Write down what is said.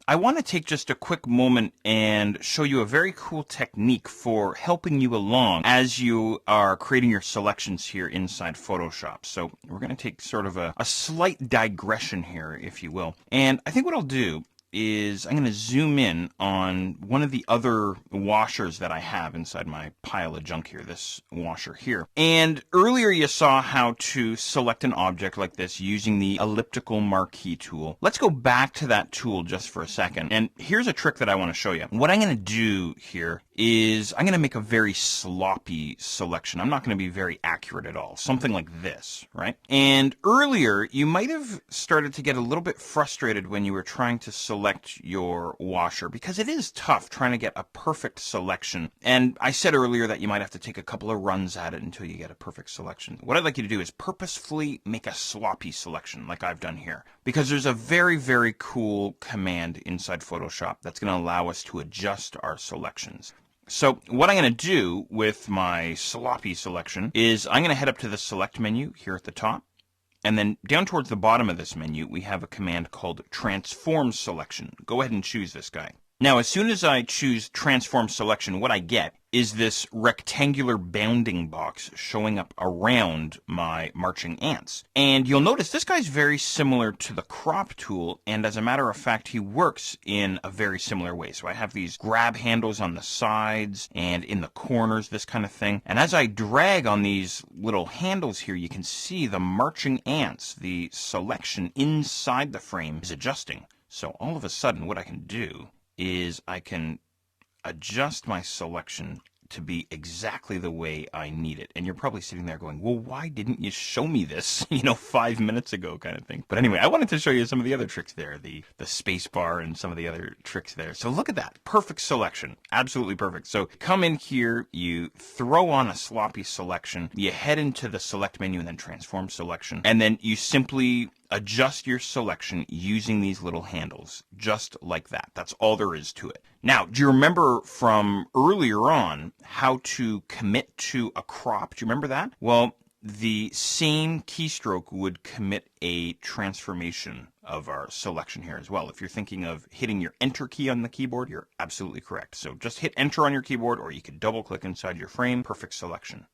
I want to take just a quick moment and show you a very cool technique for helping you along as you are creating your selections here inside Photoshop. So we're going to take sort of a slight digression here, if you will. And I think what I'll do is I'm going to zoom in on one of the other washers that I have inside my pile of junk here, this washer here. And earlier you saw how to select an object like this using the elliptical marquee tool. Let's go back to that tool just for a second. And here's a trick that I want to show you. What I'm going to do here is I'm going to make a very sloppy selection. I'm not going to be very accurate at all. Something like this, right? And earlier you might have started to get a little bit frustrated when you were trying to select your washer, because it is tough trying to get a perfect selection. And I said earlier that you might have to take a couple of runs at it until you get a perfect selection. What I'd like you to do is purposefully make a sloppy selection like I've done here, because there's a very, very cool command inside Photoshop that's going to allow us to adjust our selections. So what I'm going to do with my sloppy selection is I'm going to head up to the select menu here at the top. And then down towards the bottom of this menu, we have a command called Transform Selection. Go ahead and choose this guy. Now, as soon as I choose Transform Selection, what I get is this rectangular bounding box showing up around my marching ants. And you'll notice this guy's very similar to the crop tool, and as a matter of fact, he works in a very similar way. So I have these grab handles on the sides and in the corners, this kind of thing. And as I drag on these little handles here, you can see the marching ants, the selection inside the frame is adjusting. So all of a sudden, what I can do is I can adjust my selection to be exactly the way I need it. And you're probably sitting there going, well, why didn't you show me this, 5 minutes ago kind of thing. But anyway, I wanted to show you some of the other tricks there, the space bar and some of the other tricks there. So look at that. Perfect selection. Absolutely perfect. So come in here, you throw on a sloppy selection, you head into the select menu and then transform selection. And then you simply adjust your selection using these little handles, just like that. That's all there is to it. Now, do you remember from earlier on how to commit to a crop? Do you remember that? Well, the same keystroke would commit a transformation of our selection here as well. If you're thinking of hitting your Enter key on the keyboard, you're absolutely correct. So just hit Enter on your keyboard, or you could double click inside your frame. Perfect selection.